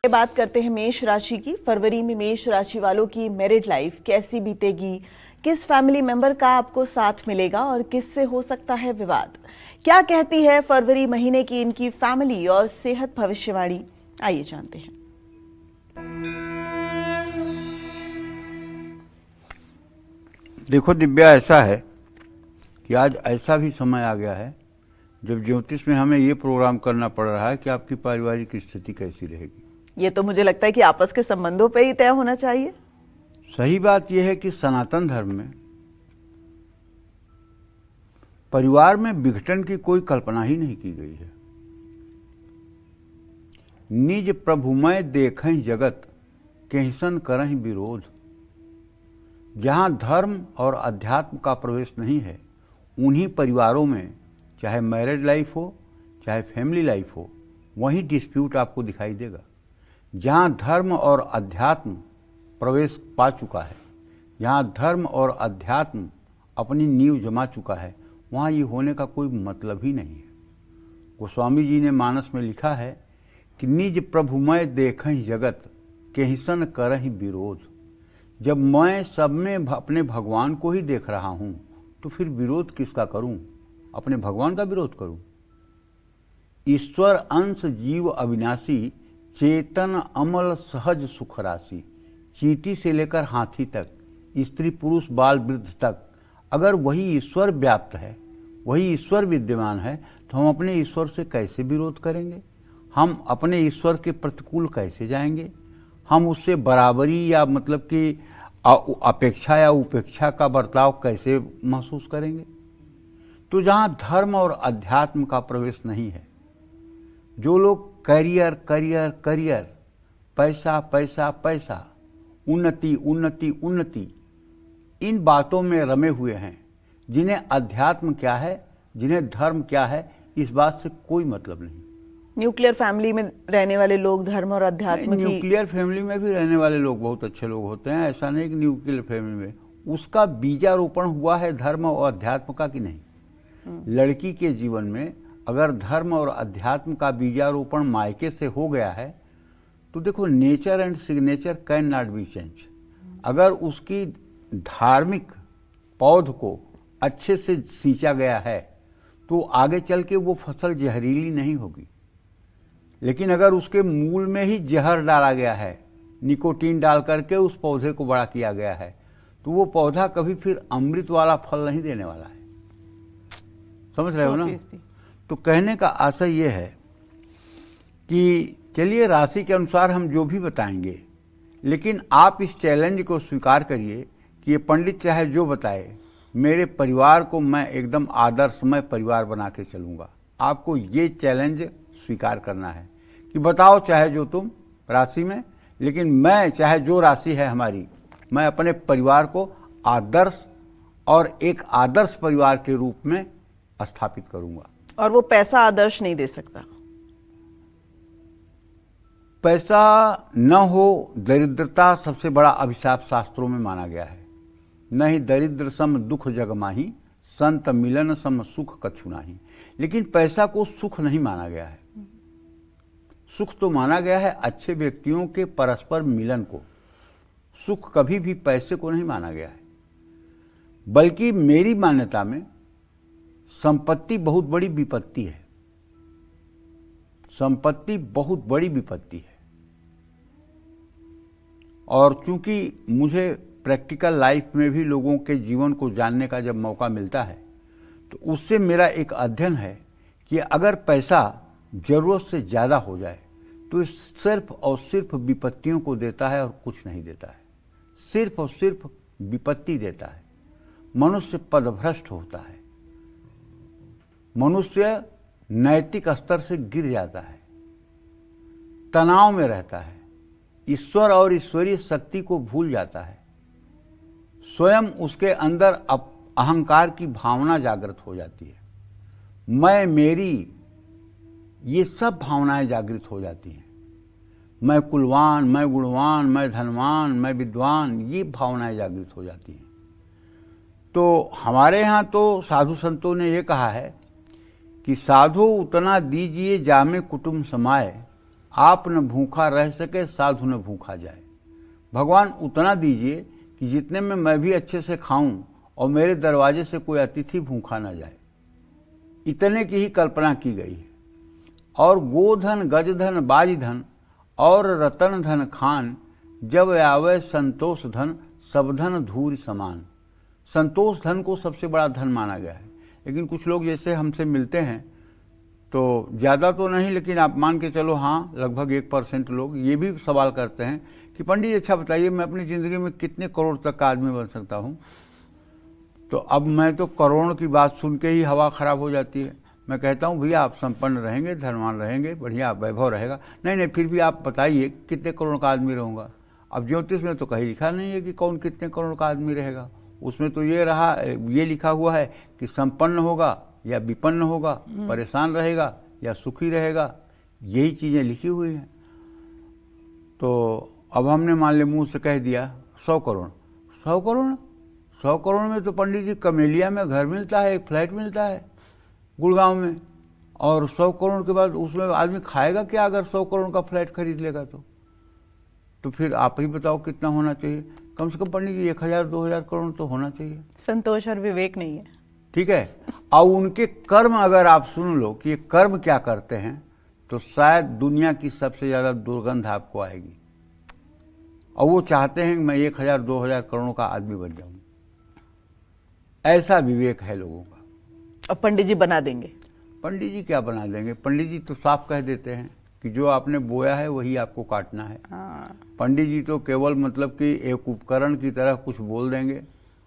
बात करते हैं मेष राशि की। फरवरी में मेष राशि वालों की मैरिड लाइफ कैसी बीतेगी, किस फैमिली मेंबर का आपको साथ मिलेगा और किससे हो सकता है विवाद, क्या कहती है फरवरी महीने की इनकी फैमिली और सेहत भविष्यवाणी, आइए जानते हैं। देखो दिव्या, ऐसा है कि आज ऐसा भी समय आ गया है जब ज्योतिष में हमें ये प्रोग्राम करना पड़ रहा है कि आपकी पारिवारिक स्थिति कैसी रहेगी। ये तो मुझे लगता है कि आपस के संबंधों पे ही तय होना चाहिए। सही बात यह है कि सनातन धर्म में परिवार में विघटन की कोई कल्पना ही नहीं की गई है। निज प्रभुमय देखें जगत, केहसन करहीं विरोध। जहां धर्म और अध्यात्म का प्रवेश नहीं है, उन्हीं परिवारों में चाहे मैरिज लाइफ हो चाहे फैमिली लाइफ हो, वहीं डिस्प्यूट आपको दिखाई देगा। जहां धर्म और अध्यात्म प्रवेश पा चुका है, जहां धर्म और अध्यात्म अपनी नींव जमा चुका है, वहां ये होने का कोई मतलब ही नहीं है। गोस्वामी जी ने मानस में लिखा है कि निज प्रभुमय देखें जगत, केहसन करहीं विरोध। जब मैं सब में अपने भगवान को ही देख रहा हूं, तो फिर विरोध किसका करूं? अपने भगवान का विरोध करूं? ईश्वर अंश जीव अविनाशी, चेतन अमल सहज सुख राशि। चींटी से लेकर हाथी तक, स्त्री पुरुष बाल वृद्ध तक, अगर वही ईश्वर व्याप्त है, वही ईश्वर विद्यमान है, तो हम अपने ईश्वर से कैसे विरोध करेंगे? हम अपने ईश्वर के प्रतिकूल कैसे जाएंगे? हम उससे बराबरी या मतलब कि अपेक्षा या उपेक्षा का बर्ताव कैसे महसूस करेंगे? तो जहां धर्म और अध्यात्म का प्रवेश नहीं है, जो लोग करियर करियर करियर, पैसा पैसा पैसा, उन्नति उन्नति उन्नति, इन बातों में रमे हुए हैं, जिन्हें अध्यात्म क्या है, जिन्हें धर्म क्या है, इस बात से कोई मतलब नहीं। न्यूक्लियर फैमिली में रहने वाले लोग धर्म और अध्यात्म की, न्यूक्लियर फैमिली में भी रहने वाले लोग बहुत अच्छे लोग होते हैं, ऐसा नहीं कि न्यूक्लियर फैमिली में उसका बीजारोपण हुआ है धर्म और अध्यात्म का कि नहीं। लड़की के जीवन में अगर धर्म और अध्यात्म का बीजारोपण मायके से हो गया है, तो देखो nature and signature can not be change. अगर उसकी धार्मिक पौध को अच्छे से सींचा गया है, तो आगे चल के वो फसल जहरीली नहीं होगी। लेकिन अगर उसके मूल में ही जहर डाला गया है, निकोटीन डाल करके उस पौधे को बड़ा किया गया है, तो वो पौधा कभी फिर अमृत वाला फल नहीं देने वाला है। समझ रहे हो ना? तो कहने का आशय ये है कि चलिए राशि के अनुसार हम जो भी बताएंगे, लेकिन आप इस चैलेंज को स्वीकार करिए कि ये पंडित चाहे जो बताए, मेरे परिवार को मैं एकदम आदर्शमय परिवार बना के चलूंगा। आपको ये चैलेंज स्वीकार करना है कि बताओ चाहे जो तुम राशि में, लेकिन मैं चाहे जो राशि है हमारी, मैं अपने परिवार को आदर्श और एक आदर्श परिवार के रूप में स्थापित करूंगा। और वो पैसा आदर्श नहीं दे सकता। पैसा न हो, दरिद्रता सबसे बड़ा अभिशाप शास्त्रों में माना गया है। नहीं दरिद्र सम दुख जग माही, संत मिलन सम सुख कछु नाही। लेकिन पैसा को सुख नहीं माना गया है। सुख तो माना गया है अच्छे व्यक्तियों के परस्पर मिलन को। सुख कभी भी पैसे को नहीं माना गया है। बल्कि मेरी मान्यता में संपत्ति बहुत बड़ी विपत्ति है। संपत्ति बहुत बड़ी विपत्ति है। और चूंकि मुझे प्रैक्टिकल लाइफ में भी लोगों के जीवन को जानने का जब मौका मिलता है, तो उससे मेरा एक अध्ययन है कि अगर पैसा जरूरत से ज़्यादा हो जाए, तो सिर्फ और सिर्फ विपत्तियों को देता है और कुछ नहीं देता है। सिर्फ और सिर्फ विपत्ति देता है। मनुष्य पदभ्रष्ट होता है। मनुष्य नैतिक स्तर से गिर जाता है, तनाव में रहता है, ईश्वर और ईश्वरीय शक्ति को भूल जाता है। स्वयं उसके अंदर अहंकार की भावना जागृत हो जाती है। मैं मेरी, ये सब भावनाएं जागृत हो जाती हैं। मैं कुलवान, मैं गुणवान, मैं धनवान, मैं विद्वान, ये भावनाएं जागृत हो जाती हैं। तो हमारे यहाँ तो साधु संतों ने ये कहा है कि साधु उतना दीजिए जामे कुटुंब समाए, आप न भूखा रह सके, साधु न भूखा जाए। भगवान उतना दीजिए कि जितने में मैं भी अच्छे से खाऊं और मेरे दरवाजे से कोई अतिथि भूखा न जाए। इतने की ही कल्पना की गई है। और गोधन, गजधन, बाजधन और रतन धन खान, जब आवे संतोष धन, सब धन धूर समान। संतोष धन को सबसे बड़ा धन माना गया है। लेकिन कुछ लोग जैसे हमसे मिलते हैं तो ज़्यादा तो नहीं, लेकिन आप मान के चलो हाँ लगभग 1% लोग ये भी सवाल करते हैं कि पंडित जी अच्छा बताइए मैं अपनी ज़िंदगी में कितने करोड़ तक का आदमी बन सकता हूँ। तो अब मैं तो करोड़ की बात सुन के ही हवा खराब हो जाती है। मैं कहता हूँ भैया आप संपन्न रहेंगे, धनवान रहेंगे, बढ़िया वैभव रहेगा। नहीं फिर भी आप बताइए कितने करोड़ का आदमी रहूँगा। अब ज्योतिष में तो कहीं लिखा नहीं है कि कौन कितने करोड़ का आदमी रहेगा। उसमें तो ये लिखा हुआ है कि संपन्न होगा या विपन्न होगा, परेशान रहेगा या सुखी रहेगा, यही चीज़ें लिखी हुई हैं। तो अब हमने मान ले मुंह से कह दिया 100 करोड़। 100 करोड़ में तो पंडित जी कमेलिया में घर मिलता है, एक फ्लैट मिलता है गुड़गांव में। और 100 करोड़ के बाद उसमें आदमी खाएगा क्या अगर 100 करोड़ का फ्लैट खरीद लेगा तो फिर आप ही बताओ कितना होना चाहिए। कम से कम पंडित जी 1000-2000 करोड़ तो होना चाहिए। संतोष और विवेक नहीं है। ठीक है। और उनके कर्म अगर आप सुन लो कि ये कर्म क्या करते हैं तो शायद दुनिया की सबसे ज्यादा दुर्गंध आपको आएगी। और वो चाहते हैं कि मैं 1000-2000 करोड़ का आदमी बन जाऊं। ऐसा विवेक है लोगों का। अब पंडित जी बना देंगे। पंडित जी क्या बना देंगे? पंडित जी तो साफ कह देते हैं कि जो आपने बोया है वही आपको काटना है। पंडित जी तो केवल मतलब कि एक उपकरण की तरह कुछ बोल देंगे।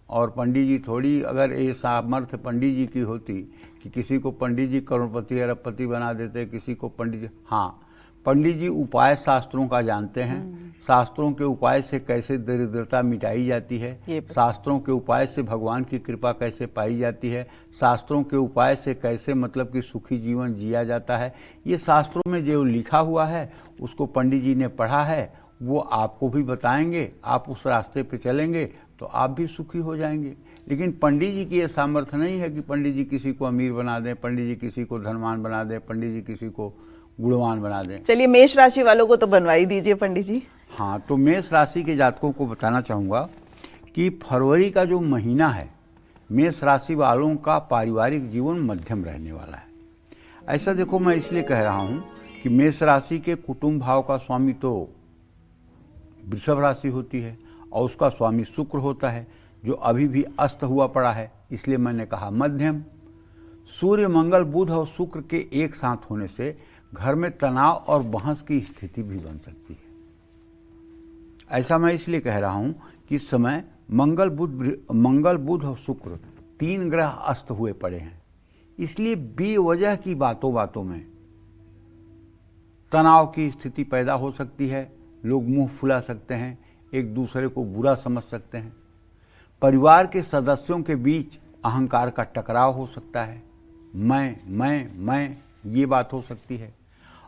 और पंडित जी थोड़ी, अगर ये सामर्थ्य पंडित जी की होती कि किसी को पंडित जी करोड़पति अरबपति बना देते, किसी को पंडित जी, हाँ पंडित जी उपाय शास्त्रों का जानते हैं। शास्त्रों के उपाय से कैसे दरिद्रता मिटाई जाती है, शास्त्रों के उपाय से भगवान की कृपा कैसे पाई जाती है, शास्त्रों के उपाय से कैसे मतलब कि सुखी जीवन जिया जाता है, ये शास्त्रों में जो लिखा हुआ है उसको पंडित जी ने पढ़ा है, वो आपको भी बताएंगे। आप उस रास्ते पे चलेंगे तो आप भी सुखी हो जाएंगे। लेकिन पंडित जी की ये सामर्थ्य नहीं है कि पंडित जी किसी को अमीर बना दें, पंडित जी किसी को धनवान बना दें, पंडित जी किसी को गुणवान बना दें। चलिए मेष राशि वालों को तो बनवाई दीजिए पंडित जी। हाँ, तो मेष राशि के जातकों को बताना चाहूँगा कि फरवरी का जो महीना है मेष राशि वालों का पारिवारिक जीवन मध्यम रहने वाला है। ऐसा देखो मैं इसलिए कह रहा हूँ कि मेष राशि के कुटुंब भाव का स्वामी तो वृषभ राशि होती है और उसका स्वामी शुक्र होता है जो अभी भी अस्त हुआ पड़ा है, इसलिए मैंने कहा मध्यम। सूर्य, मंगल, बुध और शुक्र के एक साथ होने से घर में तनाव और बहस की स्थिति भी बन सकती है। ऐसा मैं इसलिए कह रहा हूं कि इस समय मंगल, बुध और शुक्र 3 ग्रह अस्त हुए पड़े हैं, इसलिए बेवजह की बातों में तनाव की स्थिति पैदा हो सकती है। लोग मुंह फुला सकते हैं, एक दूसरे को बुरा समझ सकते हैं। परिवार के सदस्यों के बीच अहंकार का टकराव हो सकता है। मैं ये बात हो सकती है।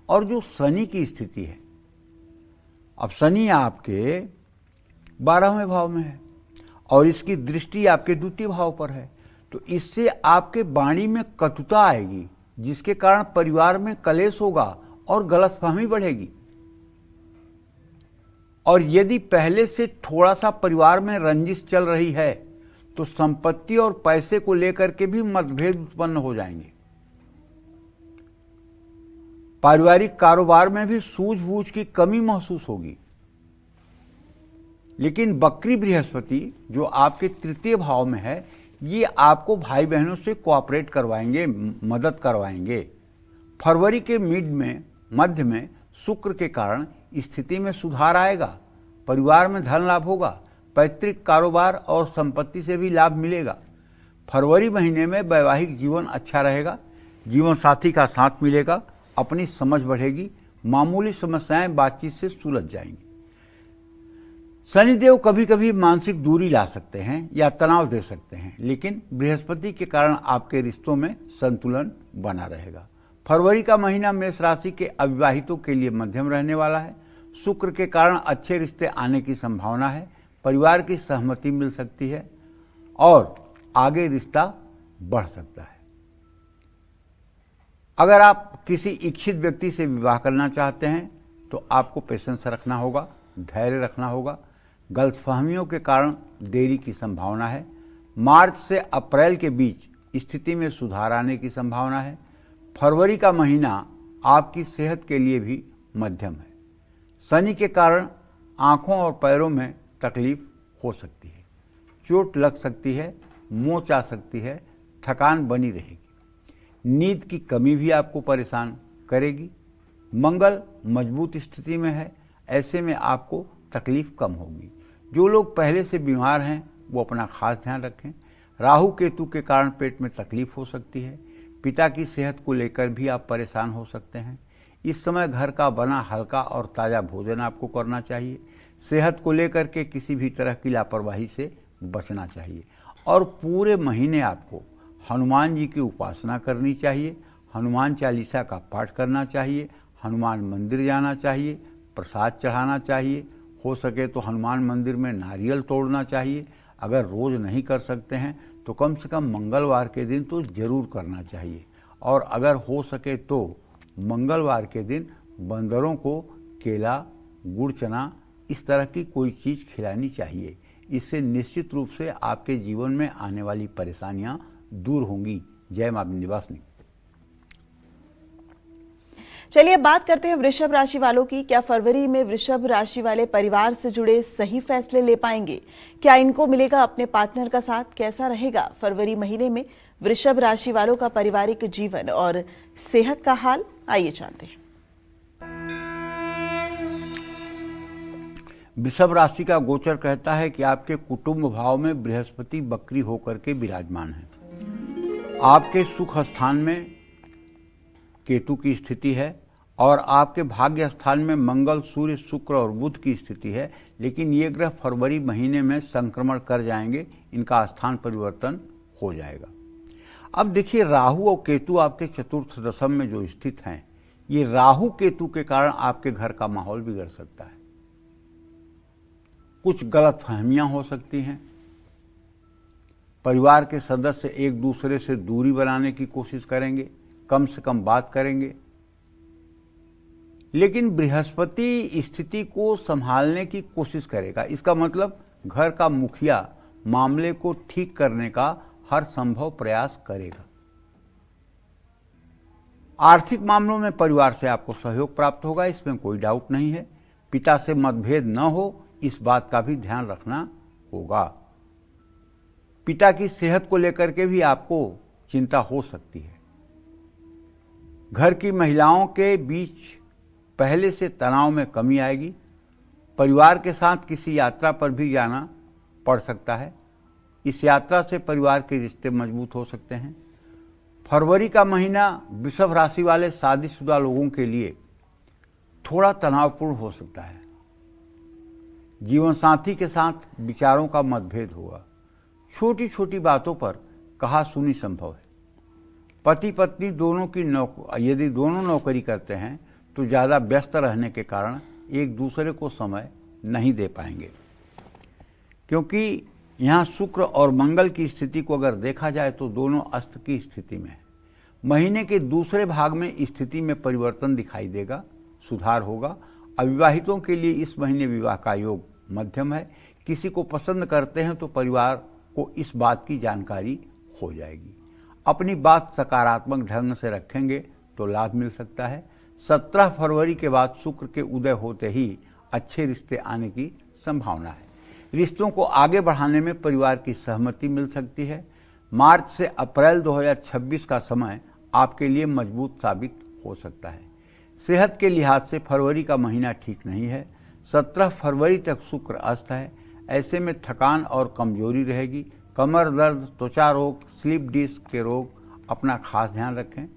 और जो शनि की स्थिति है, अब शनि आपके 12वें भाव में है और इसकी दृष्टि आपके द्वितीय भाव पर है, तो इससे आपके वाणी में कटुता आएगी जिसके कारण परिवार में कलेश होगा और गलतफहमी बढ़ेगी। और यदि पहले से थोड़ा सा परिवार में रंजिश चल रही है तो संपत्ति और पैसे को लेकर के भी मतभेद उत्पन्न हो जाएंगे। पारिवारिक कारोबार में भी सूझबूझ की कमी महसूस होगी। लेकिन वक्री बृहस्पति जो आपके तृतीय भाव में है, ये आपको भाई बहनों से कोऑपरेट करवाएंगे, मदद करवाएंगे। फरवरी के मध्य में शुक्र के कारण स्थिति में सुधार आएगा। परिवार में धन लाभ होगा, पैतृक कारोबार और संपत्ति से भी लाभ मिलेगा। फरवरी महीने में वैवाहिक जीवन अच्छा रहेगा, जीवन साथी का साथ मिलेगा, अपनी समझ बढ़ेगी, मामूली समस्याएं बातचीत से सुलझ जाएंगी। शनिदेव कभी कभी मानसिक दूरी ला सकते हैं या तनाव दे सकते हैं, लेकिन बृहस्पति के कारण आपके रिश्तों में संतुलन बना रहेगा। फरवरी का महीना मेष राशि के अविवाहितों के लिए मध्यम रहने वाला है। शुक्र के कारण अच्छे रिश्ते आने की संभावना है, परिवार की सहमति मिल सकती है और आगे रिश्ता बढ़ सकता है। अगर आप किसी इच्छित व्यक्ति से विवाह करना चाहते हैं तो आपको पेशेंस रखना होगा, धैर्य रखना होगा। गलतफहमियों के कारण देरी की संभावना है। मार्च से अप्रैल के बीच स्थिति में सुधार आने की संभावना है। फरवरी का महीना आपकी सेहत के लिए भी मध्यम है। शनि के कारण आंखों और पैरों में तकलीफ हो सकती है, चोट लग सकती है, मोच आ सकती है, थकान बनी रहेगी। नींद की कमी भी आपको परेशान करेगी। मंगल मजबूत स्थिति में है, ऐसे में आपको तकलीफ कम होगी। जो लोग पहले से बीमार हैं वो अपना खास ध्यान रखें। राहु केतु के कारण पेट में तकलीफ हो सकती है। पिता की सेहत को लेकर भी आप परेशान हो सकते हैं। इस समय घर का बना हल्का और ताज़ा भोजन आपको करना चाहिए। सेहत को लेकर के किसी भी तरह की लापरवाही से बचना चाहिए। और पूरे महीने आपको हनुमान जी की उपासना करनी चाहिए, हनुमान चालीसा का पाठ करना चाहिए, हनुमान मंदिर जाना चाहिए, प्रसाद चढ़ाना चाहिए। हो सके तो हनुमान मंदिर में नारियल तोड़ना चाहिए। अगर रोज़ नहीं कर सकते हैं तो कम से कम मंगलवार के दिन तो ज़रूर करना चाहिए। और अगर हो सके तो मंगलवार के दिन बंदरों को केला, गुड़ चना इस तरह की कोई चीज़ खिलानी चाहिए। इससे निश्चित रूप से आपके जीवन में आने वाली परेशानियां दूर होंगी। जय मां विंध्यवासिनी। चलिए बात करते हैं वृषभ राशि वालों की। क्या फरवरी में वृषभ राशि वाले परिवार से जुड़े सही फैसले ले पाएंगे? क्या इनको मिलेगा अपने पार्टनर का साथ? कैसा रहेगा फरवरी महीने में वृषभ राशि वालों का पारिवारिक जीवन और सेहत का हाल? आइए जानते हैं। वृषभ राशि का गोचर कहता है कि आपके कुटुंब भाव में बृहस्पति वक्री होकर के विराजमान है। आपके सुख स्थान में केतु की स्थिति है और आपके भाग्य स्थान में मंगल, सूर्य, शुक्र और बुध की स्थिति है। लेकिन ये ग्रह फरवरी महीने में संक्रमण कर जाएंगे, इनका स्थान परिवर्तन हो जाएगा। अब देखिए, राहु और केतु आपके चतुर्थ दशम में जो स्थित हैं, ये राहु केतु के कारण आपके घर का माहौल बिगड़ सकता है। कुछ गलतफहमियां हो सकती हैं। परिवार के सदस्य एक दूसरे से दूरी बनाने की कोशिश करेंगे, कम से कम बात करेंगे। लेकिन बृहस्पति स्थिति को संभालने की कोशिश करेगा। इसका मतलब घर का मुखिया मामले को ठीक करने का हर संभव प्रयास करेगा। आर्थिक मामलों में परिवार से आपको सहयोग प्राप्त होगा, इसमें कोई डाउट नहीं है। पिता से मतभेद न हो, इस बात का भी ध्यान रखना होगा। पिता की सेहत को लेकर के भी आपको चिंता हो सकती है। घर की महिलाओं के बीच पहले से तनाव में कमी आएगी। परिवार के साथ किसी यात्रा पर भी जाना पड़ सकता है। इस यात्रा से परिवार के रिश्ते मजबूत हो सकते हैं। फरवरी का महीना वृषभ राशि वाले शादीशुदा लोगों के लिए थोड़ा तनावपूर्ण हो सकता है। जीवन साथी के साथ विचारों का मतभेद होगा। छोटी छोटी बातों पर कहा सुनी संभव है। पति पत्नी दोनों की यदि दोनों नौकरी करते हैं तो ज़्यादा व्यस्त रहने के कारण एक दूसरे को समय नहीं दे पाएंगे, क्योंकि यहाँ शुक्र और मंगल की स्थिति को अगर देखा जाए तो दोनों अस्त की स्थिति में है। महीने के दूसरे भाग में स्थिति में परिवर्तन दिखाई देगा, सुधार होगा। अविवाहितों के लिए इस महीने विवाह का योग मध्यम है। किसी को पसंद करते हैं तो परिवार को इस बात की जानकारी हो जाएगी। अपनी बात सकारात्मक ढंग से रखेंगे तो लाभ मिल सकता है। 17 फरवरी के बाद शुक्र के उदय होते ही अच्छे रिश्ते आने की संभावना है। रिश्तों को आगे बढ़ाने में परिवार की सहमति मिल सकती है। मार्च से अप्रैल 2026 का समय आपके लिए मजबूत साबित हो सकता है। सेहत के लिहाज से फरवरी का महीना ठीक नहीं है। 17 फरवरी तक शुक्र अस्त है। ऐसे में थकान और कमजोरी रहेगी। कमर दर्द, त्वचा रोग, स्लीप डिस्क के रोग, अपना खास ध्यान रखें।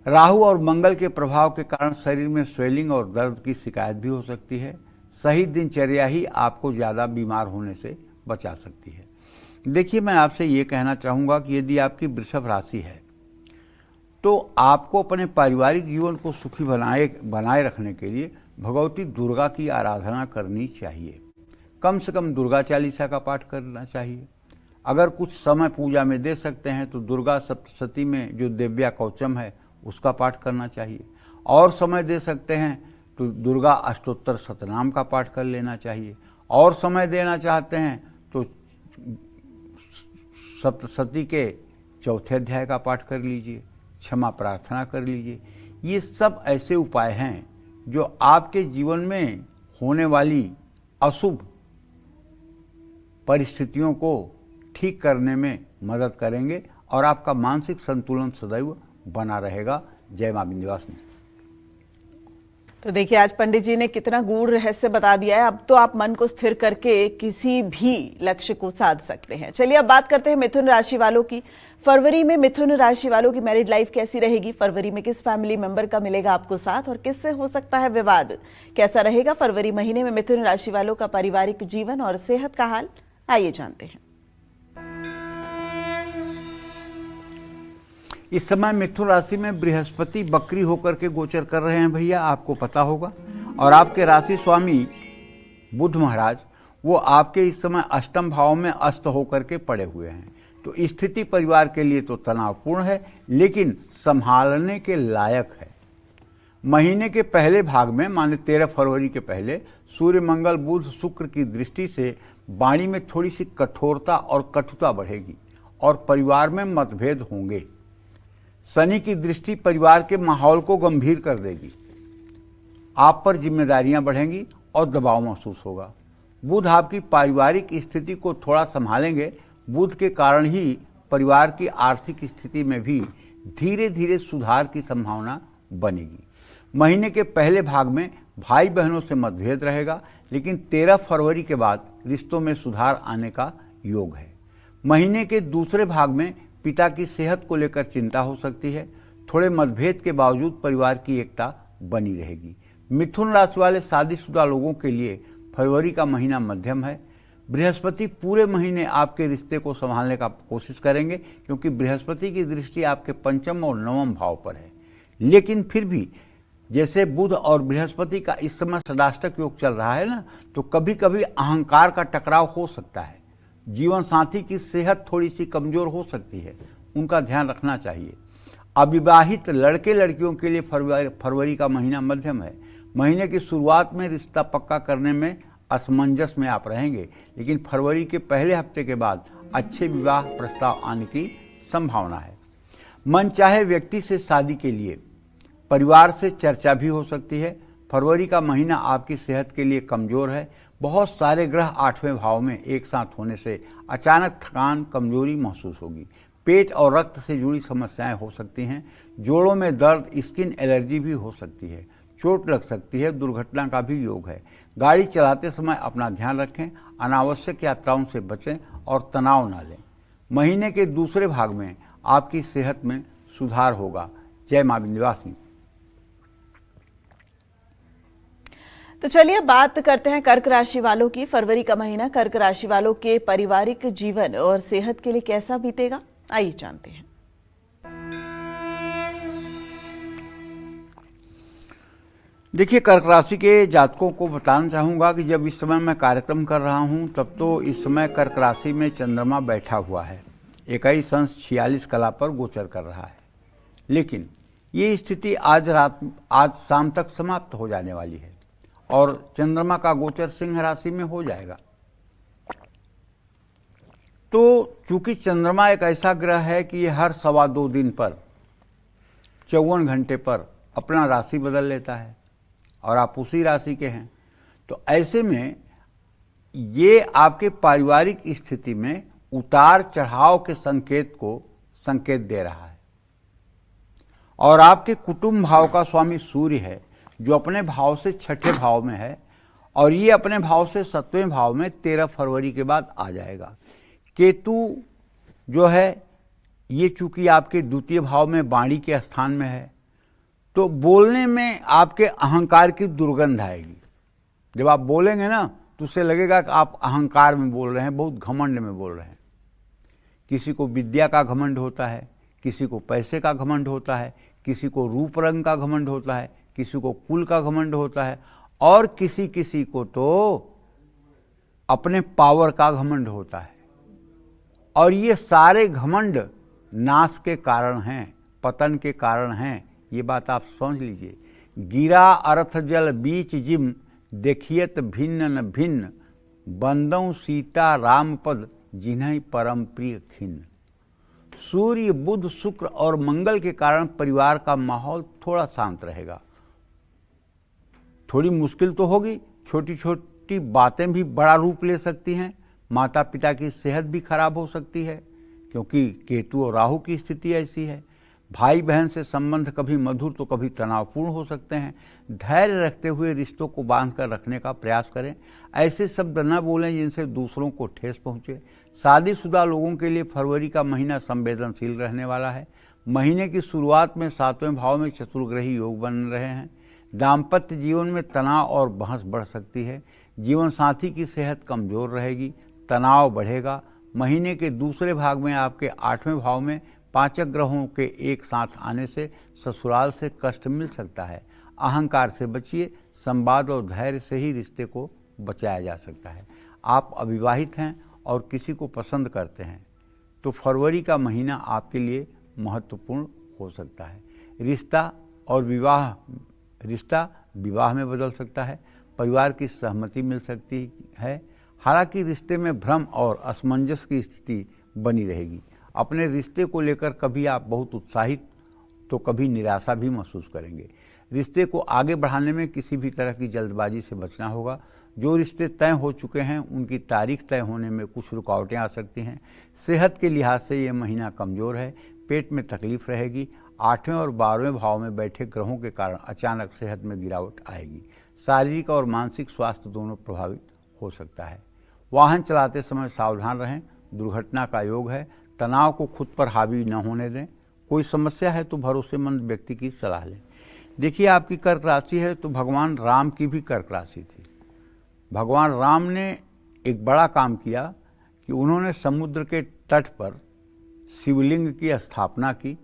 राहु और मंगल के प्रभाव के कारण शरीर में स्वेलिंग और दर्द की शिकायत भी हो सकती है। सही दिनचर्या ही आपको ज़्यादा बीमार होने से बचा सकती है। देखिए, मैं आपसे ये कहना चाहूँगा कि यदि आपकी वृषभ राशि है तो आपको अपने पारिवारिक जीवन को सुखी बनाए रखने के लिए भगवती दुर्गा की आराधना करनी चाहिए। कम से कम दुर्गा चालीसा का पाठ करना चाहिए। अगर कुछ समय पूजा में दे सकते हैं तो दुर्गा सप्तशती में जो दिव्या कवचम है उसका पाठ करना चाहिए। और समय दे सकते हैं तो दुर्गा अष्टोत्तर शतनाम का पाठ कर लेना चाहिए। और समय देना चाहते हैं तो सप्तशती के चौथे अध्याय का पाठ कर लीजिए, क्षमा प्रार्थना कर लीजिए। ये सब ऐसे उपाय हैं जो आपके जीवन में होने वाली अशुभ परिस्थितियों को ठीक करने में मदद करेंगे और आपका मानसिक संतुलन सदैव बना रहेगा। जय मां विंध्यवासिनी। तो देखिए, आज पंडित जी ने कितना गूढ़ रहस्य बता दिया है। अब तो आप मन को स्थिर करके किसी भी लक्ष्य को साध सकते हैं। चलिए अब बात करते हैं मिथुन राशि वालों की। फरवरी में मिथुन राशि वालों की मैरिड लाइफ कैसी रहेगी? फरवरी में किस फैमिली मेंबर का मिलेगा आपको साथ और किससे हो सकता है विवाद? कैसा रहेगा फरवरी महीने में मिथुन राशि वालों का पारिवारिक जीवन और सेहत का हाल? आइए जानते हैं। इस समय मिथुन राशि में बृहस्पति बकरी होकर के गोचर कर रहे हैं भैया, आपको पता होगा। और आपके राशि स्वामी बुध महाराज वो आपके इस समय अष्टम भाव में अस्त होकर के पड़े हुए हैं। तो स्थिति परिवार के लिए तो तनावपूर्ण है, लेकिन संभालने के लायक है। महीने के पहले भाग में माने 13 फरवरी के पहले सूर्य मंगल बुध शुक्र की दृष्टि से वाणी में थोड़ी सी कठोरता और कटुता बढ़ेगी और परिवार में मतभेद होंगे। शनि की दृष्टि परिवार के माहौल को गंभीर कर देगी। आप पर जिम्मेदारियां बढ़ेंगी और दबाव महसूस होगा। बुध आपकी पारिवारिक स्थिति को थोड़ा संभालेंगे। बुध के कारण ही परिवार की आर्थिक स्थिति में भी धीरे धीरे सुधार की संभावना बनेगी। महीने के पहले भाग में भाई बहनों से मतभेद रहेगा, लेकिन 13 फरवरी के बाद रिश्तों में सुधार आने का योग है। महीने के दूसरे भाग में पिता की सेहत को लेकर चिंता हो सकती है। थोड़े मतभेद के बावजूद परिवार की एकता बनी रहेगी। मिथुन राशि वाले शादीशुदा लोगों के लिए फरवरी का महीना मध्यम है। बृहस्पति पूरे महीने आपके रिश्ते को संभालने का कोशिश करेंगे, क्योंकि बृहस्पति की दृष्टि आपके पंचम और नवम भाव पर है। लेकिन फिर भी जैसे बुध और बृहस्पति का इस समय षडाष्टक योग चल रहा है ना, तो कभी कभी अहंकार का टकराव हो सकता है। जीवन साथी की सेहत थोड़ी सी कमजोर हो सकती है, उनका ध्यान रखना चाहिए। अविवाहित लड़के लड़कियों के लिए फरवरी का महीना मध्यम है। महीने की शुरुआत में रिश्ता पक्का करने में असमंजस में आप रहेंगे, लेकिन फरवरी के पहले हफ्ते के बाद अच्छे विवाह प्रस्ताव आने की संभावना है। मनचाहे व्यक्ति से शादी के लिए परिवार से चर्चा भी हो सकती है। फरवरी का महीना आपकी सेहत के लिए कमजोर है। बहुत सारे ग्रह 8वें भाव में एक साथ होने से अचानक थकान कमजोरी महसूस होगी। पेट और रक्त से जुड़ी समस्याएं हो सकती हैं। जोड़ों में दर्द, स्किन एलर्जी भी हो सकती है। चोट लग सकती है। दुर्घटना का भी योग है। गाड़ी चलाते समय अपना ध्यान रखें, अनावश्यक यात्राओं से बचें और तनाव ना लें। महीने के दूसरे भाग में आपकी सेहत में सुधार होगा। जय मां विंध्यवासिनी। तो चलिए बात करते हैं कर्क राशि वालों की। फरवरी का महीना कर्क राशि वालों के पारिवारिक जीवन और सेहत के लिए कैसा बीतेगा? आइए जानते हैं। देखिए, कर्क राशि के जातकों को बताना चाहूंगा कि जब इस समय मैं कार्यक्रम कर रहा हूं, तब तो इस समय कर्क राशि में चंद्रमा बैठा हुआ है। 21 अंश 46 कला पर गोचर कर रहा है। लेकिन ये स्थिति आज शाम तक समाप्त हो जाने वाली है और चंद्रमा का गोचर सिंह राशि में हो जाएगा। तो चूंकि चंद्रमा एक ऐसा ग्रह है कि ये हर 2.25 दिन पर 54 घंटे पर अपना राशि बदल लेता है और आप उसी राशि के हैं, तो ऐसे में ये आपके पारिवारिक स्थिति में उतार चढ़ाव के संकेत दे रहा है। और आपके कुटुंब भाव का स्वामी सूर्य है, जो अपने भाव से 6ठे भाव में है और ये अपने भाव से 7वें भाव में 13 फरवरी के बाद आ जाएगा। केतु जो है ये चूंकि आपके द्वितीय भाव में वाणी के स्थान में है, तो बोलने में आपके अहंकार की दुर्गंध आएगी। जब आप बोलेंगे ना, तो उससे लगेगा कि आप अहंकार में बोल रहे हैं, बहुत घमंड में बोल रहे हैं। किसी को विद्या का घमंड होता है, किसी को पैसे का घमंड होता है, किसी को रूप रंग का घमंड होता है, किसी को कुल का घमंड होता है और किसी को तो अपने पावर का घमंड होता है। और ये सारे घमंड नाश के कारण हैं, पतन के कारण हैं। ये बात आप समझ लीजिए। गिरा अर्थ जल बीच जिम, देखियत भिन्न न भिन्न, बंदौ सीता राम पद, जिन्हें परम प्रिय खिन्न। सूर्य, बुध, शुक्र और मंगल के कारण परिवार का माहौल थोड़ा शांत रहेगा। थोड़ी मुश्किल तो होगी, छोटी छोटी बातें भी बड़ा रूप ले सकती हैं। माता पिता की सेहत भी खराब हो सकती है, क्योंकि केतु और राहु की स्थिति ऐसी है। भाई बहन से संबंध कभी मधुर तो कभी तनावपूर्ण हो सकते हैं। धैर्य रखते हुए रिश्तों को बांध कर रखने का प्रयास करें। ऐसे शब्द न बोलें जिनसे दूसरों को ठेस पहुंचे। शादीशुदा लोगों के लिए फरवरी का महीना संवेदनशील रहने वाला है। महीने की शुरुआत में 7वें भाव में चतुर्ग्रही योग बन रहे हैं। दाम्पत्य जीवन में तनाव और बहस बढ़ सकती है। जीवन साथी की सेहत कमजोर रहेगी, तनाव बढ़ेगा। महीने के दूसरे भाग में आपके 8वें भाव में पांचक ग्रहों के एक साथ आने से ससुराल से कष्ट मिल सकता है। अहंकार से बचिए, संवाद और धैर्य से ही रिश्ते को बचाया जा सकता है। आप अविवाहित हैं और किसी को पसंद करते हैं तो फरवरी का महीना आपके लिए महत्वपूर्ण हो सकता है। रिश्ता विवाह में बदल सकता है। परिवार की सहमति मिल सकती है। हालांकि रिश्ते में भ्रम और असमंजस की स्थिति बनी रहेगी। अपने रिश्ते को लेकर कभी आप बहुत उत्साहित तो कभी निराशा भी महसूस करेंगे। रिश्ते को आगे बढ़ाने में किसी भी तरह की जल्दबाजी से बचना होगा। जो रिश्ते तय हो चुके हैं उनकी तारीख तय होने में कुछ रुकावटें आ सकती हैं। सेहत के लिहाज से ये महीना कमज़ोर है। पेट में तकलीफ रहेगी। 8वें और 12वें भाव में बैठे ग्रहों के कारण अचानक सेहत में गिरावट आएगी। शारीरिक और मानसिक स्वास्थ्य दोनों प्रभावित हो सकता है। वाहन चलाते समय सावधान रहें। दुर्घटना का योग है। तनाव को खुद पर हावी न होने दें। कोई समस्या है तो भरोसेमंद व्यक्ति की सलाह लें। देखिए, आपकी कर्क राशि है तो भगवान राम की भी कर्क राशि थी। भगवान राम ने एक बड़ा काम किया कि उन्होंने समुद्र के तट पर शिवलिंग की स्थापना की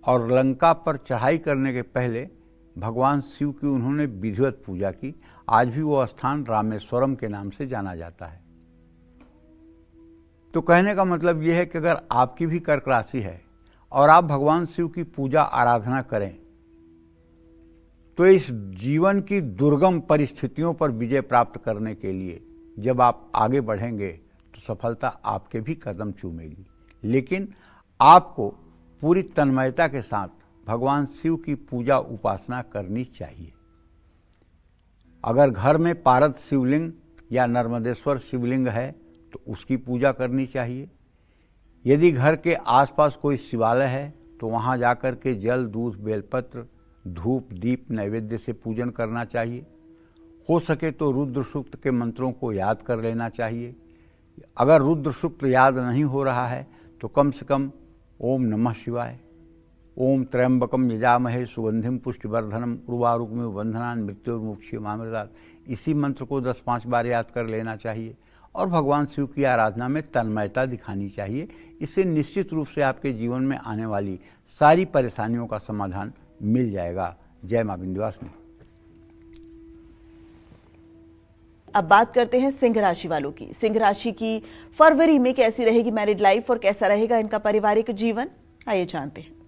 और लंका पर चढ़ाई करने के पहले भगवान शिव की उन्होंने विधिवत पूजा की। आज भी वो स्थान रामेश्वरम के नाम से जाना जाता है। तो कहने का मतलब ये है कि अगर आपकी भी कर्क राशि है और आप भगवान शिव की पूजा आराधना करें तो इस जीवन की दुर्गम परिस्थितियों पर विजय प्राप्त करने के लिए जब आप आगे बढ़ेंगे तो सफलता आपके भी कदम चूमेगी। लेकिन आपको पूरी तन्मयता के साथ भगवान शिव की पूजा उपासना करनी चाहिए। अगर घर में पारद शिवलिंग या नर्मदेश्वर शिवलिंग है तो उसकी पूजा करनी चाहिए। यदि घर के आसपास कोई शिवालय है तो वहाँ जाकर के जल, दूध, बेलपत्र, धूप, दीप, नैवेद्य से पूजन करना चाहिए। हो सके तो रुद्र सूक्त के मंत्रों को याद कर लेना चाहिए। अगर रुद्र सूक्त याद नहीं हो रहा है तो कम से कम ओम नमः शिवाय, ओम त्र्यंबकम यजामहे सुगंधिम पुष्टिवर्धनम उर्वारुकमिव बंधनान् मृत्युर्मुक्षीयमामृतात्, इसी मंत्र को 10-5 बार याद कर लेना चाहिए और भगवान शिव की आराधना में तन्मयता दिखानी चाहिए। इससे निश्चित रूप से आपके जीवन में आने वाली सारी परेशानियों का समाधान मिल जाएगा। जय मां विंध्यवासिनी। अब बात करते हैं सिंह राशि वालों की। सिंह राशि की फरवरी में कैसी रहेगी मैरिड लाइफ और कैसा रहेगा इनका पारिवारिक जीवन, आइए जानते हैं।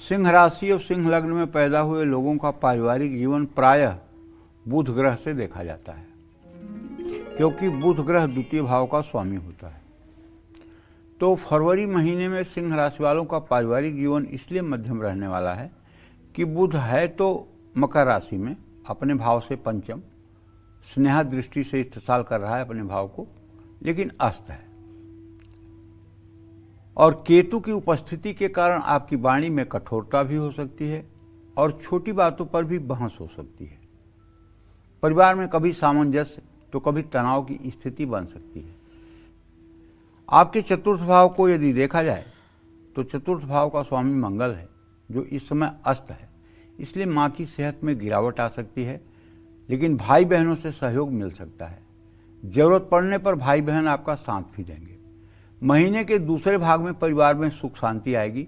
सिंह राशि और सिंह लग्न में पैदा हुए लोगों का पारिवारिक जीवन प्रायः बुध ग्रह से देखा जाता है, क्योंकि बुध ग्रह द्वितीय भाव का स्वामी होता है। तो फरवरी महीने में सिंह राशि वालों का पारिवारिक जीवन इसलिए मध्यम रहने वाला है कि बुध है तो मकर राशि में अपने भाव से पंचम, स्नेहा दृष्टि से इत्तेसाल कर रहा है अपने भाव को, लेकिन अस्त है। और केतु की उपस्थिति के कारण आपकी वाणी में कठोरता भी हो सकती है और छोटी बातों पर भी बहस हो सकती है। परिवार में कभी सामंजस्य तो कभी तनाव की स्थिति बन सकती है। आपके चतुर्थ भाव को यदि देखा जाए तो चतुर्थ भाव का स्वामी मंगल है जो इस समय अस्त है, इसलिए मां की सेहत में गिरावट आ सकती है। लेकिन भाई बहनों से सहयोग मिल सकता है। जरूरत पड़ने पर भाई बहन आपका साथ भी देंगे। महीने के दूसरे भाग में परिवार में सुख शांति आएगी।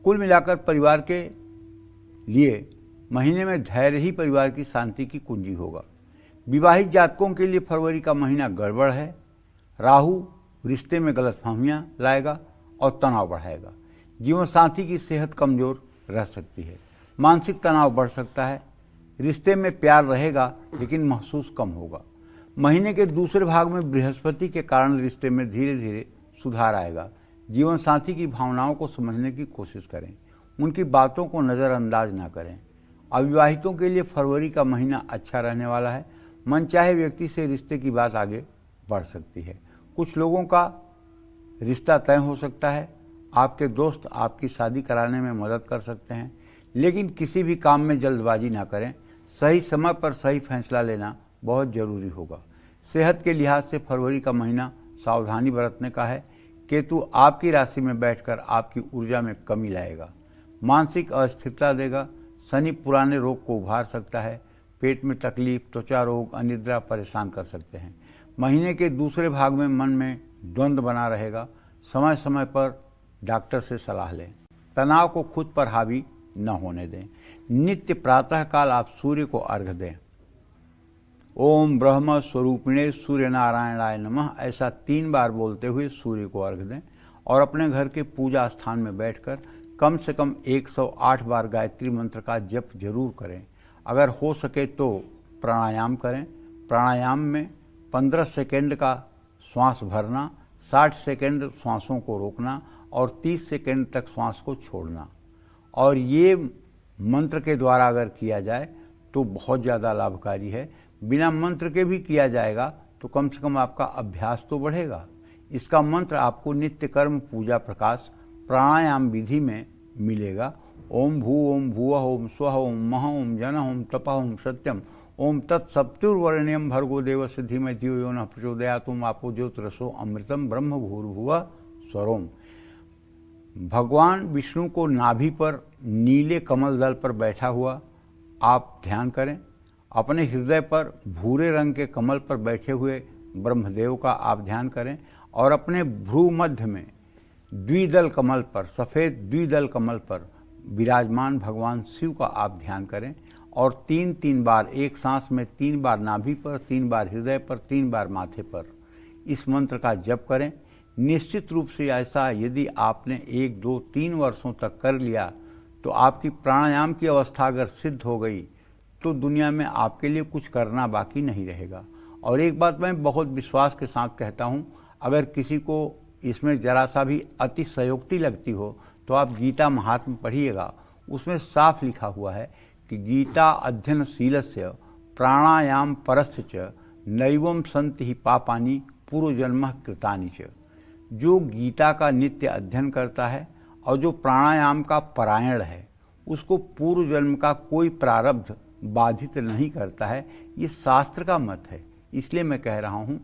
कुल मिलाकर परिवार के लिए महीने में धैर्य ही परिवार की शांति की कुंजी होगा। विवाहित जातकों के लिए फरवरी का महीना गड़बड़ है। राहु रिश्ते में गलतफहमियां लाएगा और तनाव बढ़ाएगा। जीवन साथी की सेहत कमजोर रह सकती है, मानसिक तनाव बढ़ सकता है, रिश्ते में प्यार रहेगा लेकिन महसूस कम होगा। महीने के दूसरे भाग में बृहस्पति के कारण रिश्ते में धीरे धीरे सुधार आएगा। जीवन साथी की भावनाओं को समझने की कोशिश करें, उनकी बातों को नज़रअंदाज ना करें। अविवाहितों के लिए फरवरी का महीना अच्छा रहने वाला है। मनचाहे व्यक्ति से रिश्ते की बात आगे बढ़ सकती है। कुछ लोगों का रिश्ता तय हो सकता है। आपके दोस्त आपकी शादी कराने में मदद कर सकते हैं, लेकिन किसी भी काम में जल्दबाजी ना करें। सही समय पर सही फैसला लेना बहुत जरूरी होगा। सेहत के लिहाज से फरवरी का महीना सावधानी बरतने का है। केतु आपकी राशि में बैठकर आपकी ऊर्जा में कमी लाएगा, मानसिक अस्थिरता देगा। शनि पुराने रोग को उभार सकता है। पेट में तकलीफ, त्वचा रोग, अनिद्रा परेशान कर सकते हैं। महीने के दूसरे भाग में मन में द्वंद्व बना रहेगा। समय समय पर डॉक्टर से सलाह लें। तनाव को खुद पर हावी न होने दें। नित्य प्रातःकाल आप सूर्य को अर्घ्य दें। ओम ब्रह्म स्वरूपिणे सूर्य नारायणाय नमः ऐसा 3 बार बोलते हुए सूर्य को अर्घ्य दें और अपने घर के पूजा स्थान में बैठकर कम से कम 108 बार गायत्री मंत्र का जप जरूर करें। अगर हो सके तो प्राणायाम करें। प्राणायाम में 15 सेकेंड का श्वास भरना, 60 सेकेंड श्वासों को रोकना और 30 सेकेंड तक श्वास को छोड़ना। और ये मंत्र के द्वारा अगर किया जाए तो बहुत ज़्यादा लाभकारी है। बिना मंत्र के भी किया जाएगा तो कम से कम आपका अभ्यास तो बढ़ेगा। इसका मंत्र आपको नित्य कर्म, पूजा, प्रकाश, प्राणायाम विधि में मिलेगा। ओम भुवः ओम स्वः ओम महः ओम जनः ओम तपः ओम सत्यम ओम तत्सवितुर्वरेण्यं भर्गो देवस्य धीमहि धियो यो नः प्रचोदयात्। ओम आपो ज्योतिरसो अमृतम ब्रह्म भूर्भुवः स्वरोम। भगवान विष्णु को नाभि पर नीले कमल दल पर बैठा हुआ आप ध्यान करें। अपने हृदय पर भूरे रंग के कमल पर बैठे हुए ब्रह्मदेव का आप ध्यान करें और अपने भ्रू मध्य में द्विदल कमल पर, सफ़ेद द्विदल कमल पर विराजमान भगवान शिव का आप ध्यान करें और 3-3 बार, एक सांस में 3 बार नाभि पर, 3 बार हृदय पर, 3 बार माथे पर इस मंत्र का जप करें। निश्चित रूप से ऐसा यदि आपने 1, 2, 3 वर्षों तक कर लिया तो आपकी प्राणायाम की अवस्था अगर सिद्ध हो गई तो दुनिया में आपके लिए कुछ करना बाकी नहीं रहेगा। और एक बात मैं बहुत विश्वास के साथ कहता हूँ, अगर किसी को इसमें जरा सा भी अतिशयोक्ति लगती हो तो आप गीता महात्म्य पढ़िएगा। उसमें साफ लिखा हुआ है कि गीता अध्ययनशीलस्य प्राणायाम परस्थ च नैवं सन्ति ही पापानि पूर्वजन्म कृतानि च। जो गीता का नित्य अध्ययन करता है और जो प्राणायाम का परायण है उसको पूर्व जन्म का कोई प्रारब्ध बाधित नहीं करता है। ये शास्त्र का मत है। इसलिए मैं कह रहा हूँ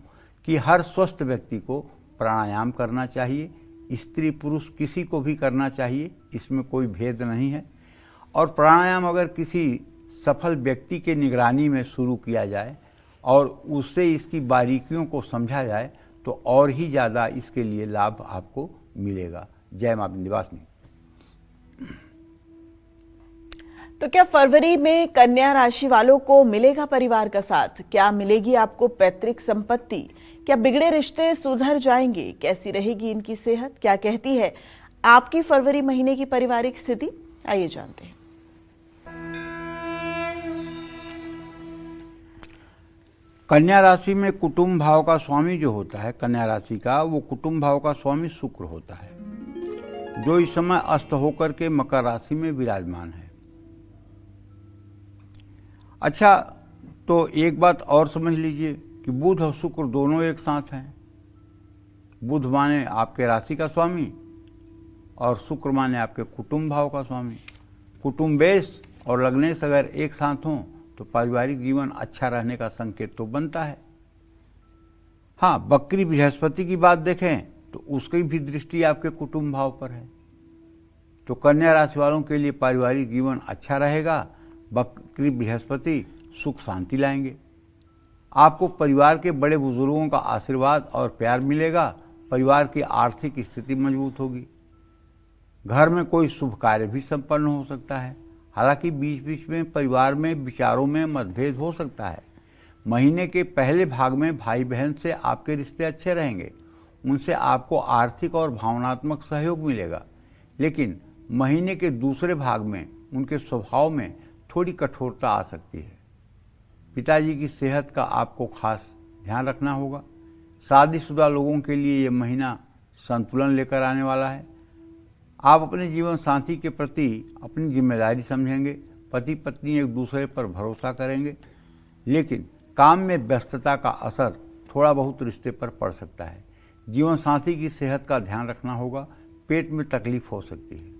कि हर स्वस्थ व्यक्ति को प्राणायाम करना चाहिए। स्त्री पुरुष किसी को भी करना चाहिए, इसमें कोई भेद नहीं है। और प्राणायाम अगर किसी सफल व्यक्ति के निगरानी में शुरू किया जाए और उससे इसकी बारीकियों को समझा जाए तो और ही ज़्यादा इसके लिए लाभ आपको मिलेगा। जय मां विंध्यवासिनी। तो क्या फरवरी में कन्या राशि वालों को मिलेगा परिवार का साथ? क्या मिलेगी आपको पैतृक संपत्ति? क्या बिगड़े रिश्ते सुधर जाएंगे? कैसी रहेगी इनकी सेहत? क्या कहती है आपकी फरवरी महीने की पारिवारिक स्थिति? आइए जानते हैं। कन्या राशि में कुटुंब भाव का स्वामी जो होता है कन्या राशि का, वो कुटुंब भाव का स्वामी शुक्र होता है, जो इस समय अस्त होकर के मकर राशि में विराजमान है। अच्छा, तो एक बात और समझ लीजिए कि बुध और शुक्र दोनों एक साथ हैं। बुध माने आपके राशि का स्वामी और शुक्र माने आपके कुटुंब भाव का स्वामी। कुटुंबेश और लग्नेश अगर एक साथ हों तो पारिवारिक जीवन अच्छा रहने का संकेत तो बनता है। हाँ, बकरी बृहस्पति की बात देखें तो उसकी भी दृष्टि आपके कुटुंब भाव पर है। तो कन्या राशि वालों के लिए पारिवारिक जीवन अच्छा रहेगा। बकरी बृहस्पति सुख शांति लाएंगे। आपको परिवार के बड़े बुजुर्गों का आशीर्वाद और प्यार मिलेगा। परिवार की आर्थिक स्थिति मजबूत होगी। घर में कोई शुभ कार्य भी संपन्न हो सकता है। हालांकि बीच बीच में परिवार में विचारों में मतभेद हो सकता है। महीने के पहले भाग में भाई बहन से आपके रिश्ते अच्छे रहेंगे। उनसे आपको आर्थिक और भावनात्मक सहयोग मिलेगा। लेकिन महीने के दूसरे भाग में उनके स्वभाव में थोड़ी कठोरता आ सकती है। पिताजी की सेहत का आपको खास ध्यान रखना होगा। शादीशुदा लोगों के लिए यह महीना संतुलन लेकर आने वाला है। आप अपने जीवन साथी के प्रति अपनी जिम्मेदारी समझेंगे। पति पत्नी एक दूसरे पर भरोसा करेंगे, लेकिन काम में व्यस्तता का असर थोड़ा बहुत रिश्ते पर पड़ सकता है। जीवन साथी की सेहत का ध्यान रखना होगा। पेट में तकलीफ हो सकती है।